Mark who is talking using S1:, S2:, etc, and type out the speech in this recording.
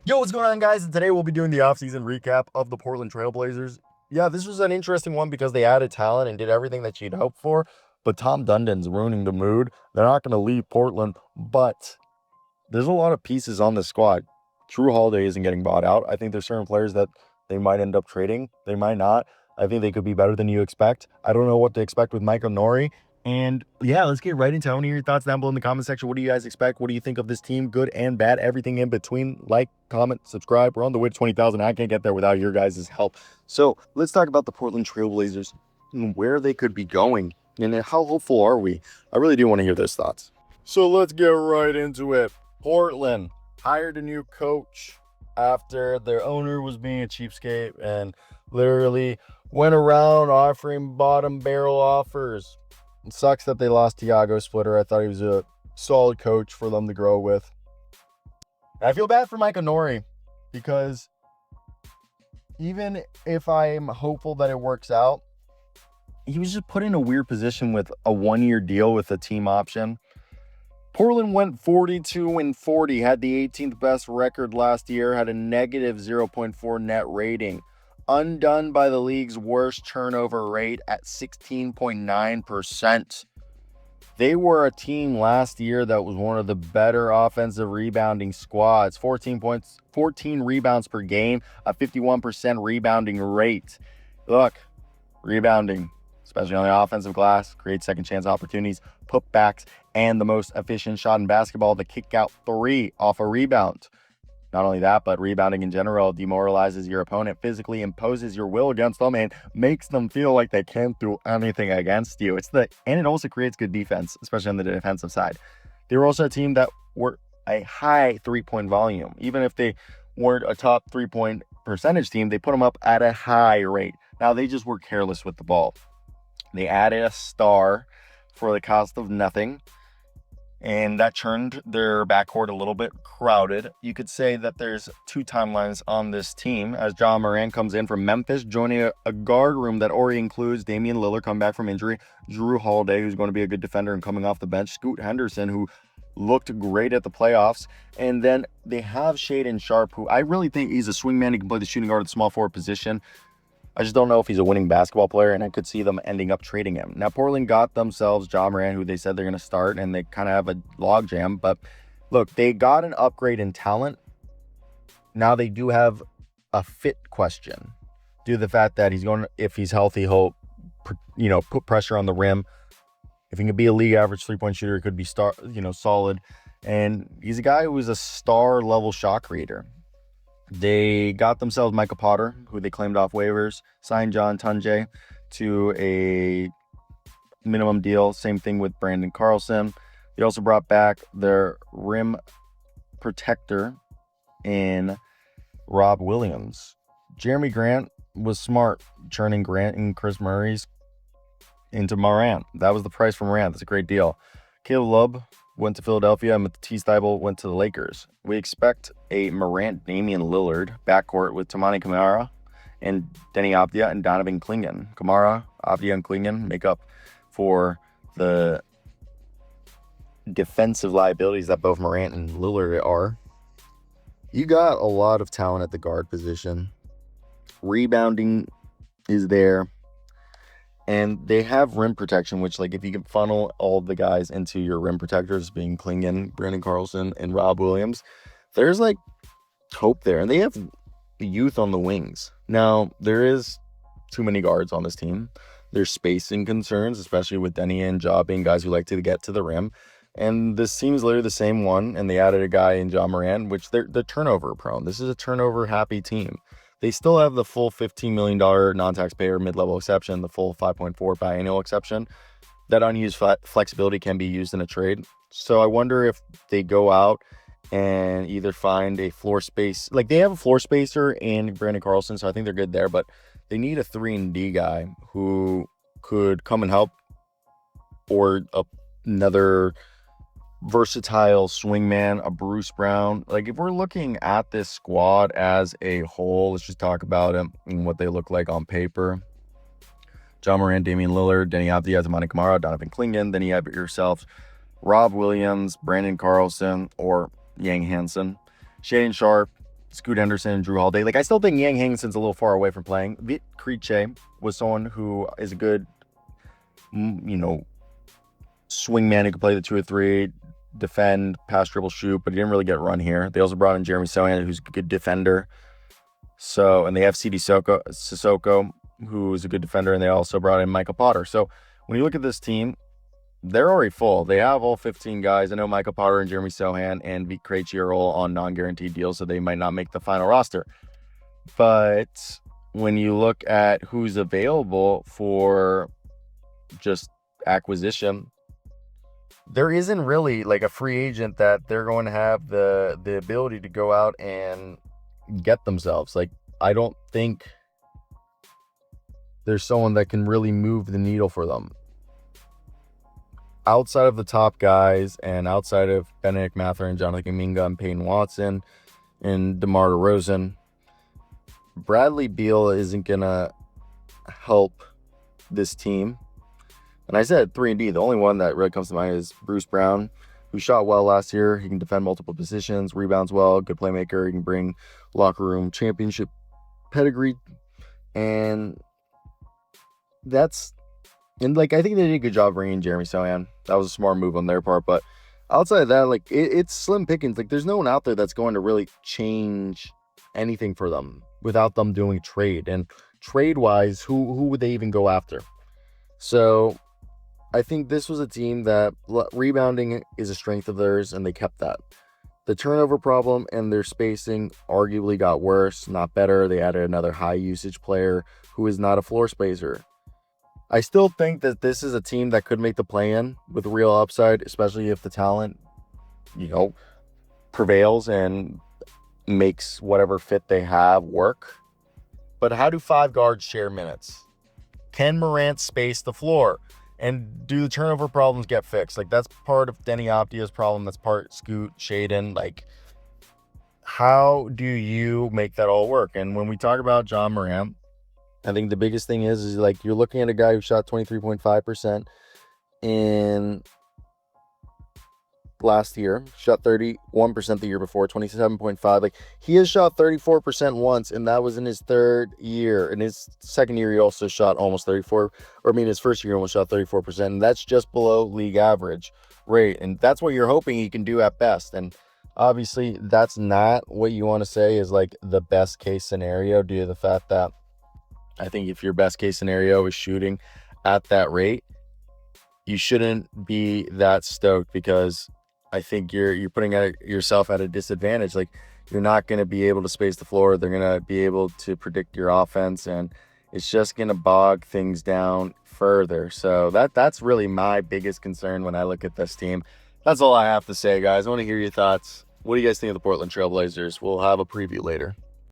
S1: Yo, what's going on, guys? And today we'll be doing the offseason recap of the Portland Trailblazers. Yeah, this was an interesting one because they added talent and did everything that you'd hope for, but Tom Dundon's ruining the mood. They're not going to leave Portland, but there's a lot of pieces on the squad. True Holiday isn't getting bought out. I think there's certain players that they might end up trading. They might not. I think they could be better than you expect. I don't know what to expect with Michael Nori. And yeah, let's get right into it. I want to hear your thoughts down below in the comment section. What do you guys expect? What do you think of this team? Good and bad, everything in between. Like, comment, subscribe. We're on the way to 20,000. I can't get there without your guys' help. So let's talk about the Portland Trailblazers and where they could be going. And how hopeful are we? I really do want to hear those thoughts. So let's get right into it. Portland hired a new coach after their owner was being a cheapskate and literally went around offering bottom barrel offers. It sucks that they lost Tiago Splitter. I thought he was a solid coach for them to grow with. I feel bad for Micah Nori because even if I'm hopeful that it works out, he was just put in a weird position with a one-year deal with a team option. Portland went 42-40, had the 18th best record last year, had a negative 0.4 net rating, undone by the league's worst turnover rate at 16.9%. They were a team last year that was one of the better offensive rebounding squads. 14 points, 14 rebounds per game, a 51% rebounding rate. Look, rebounding, especially on the offensive glass, creates second chance opportunities, putbacks, and the most efficient shot in basketball, the kick out three off a rebound. Not only that, but rebounding in general demoralizes your opponent, physically imposes your will against them, and makes them feel like they can't do anything against you. And it also creates good defense, especially on the defensive side. They were also a team that were a high three-point volume. Even if they weren't a top three-point percentage team, they put them up at a high rate. Now, they just were careless with the ball. They added a star for the cost of nothing, and that turned their backcourt a little bit crowded. You could say that there's two timelines on this team as Ja Morant comes in from Memphis, joining a guard room that already includes Damian Lillard coming back from injury, Drew Holiday, who's going to be a good defender and coming off the bench, Scoot Henderson, who looked great at the playoffs, and then they have Shaedon Sharpe, who I really think he's a swingman. He can play the shooting guard at the small forward position. I just don't know if he's a winning basketball player, and I could see them ending up trading him. Now, Portland got themselves Ja Morant, who they said they're going to start, and they kind of have a logjam. But look, they got an upgrade in talent. Now they do have a fit question due to the fact that if he's healthy, he'll, put pressure on the rim. If he can be a league average three-point shooter, he could be solid. And he's a guy who is a star-level shot creator. They got themselves Michael Potter, who they claimed off waivers, signed John Tunje to a minimum deal. Same thing with Brandon Carlson. They also brought back their rim protector in Rob Williams. Jeremy Grant was smart, churning Grant and Chris Murray's into Morant. That was the price for Morant. That's a great deal. Caleb Love went to Philadelphia, and Matisse Thybulle went to the Lakers. We expect a Morant-Damian Lillard backcourt with Toumani Camara and Denny Avdia and Donovan Clingan. Camara, Avdia, and Clingan make up for the defensive liabilities that both Morant and Lillard are. You got a lot of talent at the guard position. Rebounding is there. And they have rim protection, which, if you can funnel all the guys into your rim protectors, being Clingan, Brandon Carlson, and Rob Williams, there's, hope there. And they have youth on the wings. Now, there is too many guards on this team. There's spacing concerns, especially with Denny and Ja being guys who like to get to the rim. And this team is literally the same one, and they added a guy in Ja Morant, which they're turnover prone. This is a turnover-happy team. They still have the full $15 million non-taxpayer mid-level exception, the full 5.4 biannual exception. That unused flexibility can be used in a trade. So I wonder if they go out and either find a floor space. They have a floor spacer in Brandon Carlson, so I think they're good there. But they need a 3-and-D guy who could come and help, or another versatile swingman, a Bruce Brown. If we're looking at this squad as a whole, let's just talk about them and what they look like on paper. Ja Morant, Damian Lillard, Denny Avdia, Toumani Camara, Donovan Clingan. Then you have yourself Rob Williams, Brandon Carlson, or Yang Hansen. Shaedon Sharpe, Scoot Henderson and Drew Holiday. Like, I still think Yang Hankson's a little far away from playing. Vit Krejci was someone who is a good, swing man who could play the 2 or 3, defend, pass, dribble, shoot, but he didn't really get run here. They also brought in Jeremy Sohan, who's a good defender. So, and they have CD Sissoko, who is a good defender, and they also brought in Michael Potter. So, when you look at this team, they're already full. They have all 15 guys. I know Michael Potter and Jeremy Sohan and Vit Krejci are all on non-guaranteed deals, so they might not make the final roster. But when you look at who's available for just acquisition, there isn't really like a free agent that they're going to have the ability to go out and get themselves. Like, I don't think there's someone that can really move the needle for them. Outside of the top guys and outside of Benedict Mathurin, Jonathan Kuminga, and Peyton Watson, and DeMar DeRozan, Bradley Beal isn't going to help this team. And I said 3-and-D. The only one that really comes to mind is Bruce Brown, who shot well last year. He can defend multiple positions, rebounds well, good playmaker. He can bring locker room championship pedigree. And I think they did a good job bringing Jeremy Sohan. That was a smart move on their part. But outside of that, like, it's slim pickings. Like, there's no one out there that's going to really change anything for them without them doing trade. And trade-wise, who would they even go after? So I think this was a team that rebounding is a strength of theirs, and they kept that. The turnover problem and their spacing arguably got worse, not better. They added another high-usage player who is not a floor spacer. I still think that this is a team that could make the play-in with real upside, especially if the talent, prevails and makes whatever fit they have work. But how do 5 guards share minutes? Can Morant space the floor? And do the turnover problems get fixed? Like, that's part of Denny Optia's problem. That's part Scoot, Shaden. Like, how do you make that all work? And when we talk about John Morant, I think the biggest thing is like, you're looking at a guy who shot 23.5% in last year, shot 31% the year before, 27.5%. Like, he has shot 34% once, and that was in his 3rd year. In his 2nd year, he also shot almost 34%. His first year, he almost shot 34%, and that's just below league average rate. And that's what you're hoping he can do at best. And obviously, that's not what you want to say is like the best case scenario due to the fact that I think if your best case scenario is shooting at that rate, you shouldn't be that stoked, because I think you're putting yourself at a disadvantage. Like, you're not going to be able to space the floor. They're going to be able to predict your offense, and it's just going to bog things down further. So that's really my biggest concern when I look at this team. That's all I have to say, guys. I want to hear your thoughts. What do you guys think of the Portland Trail Blazers? We'll have a preview later.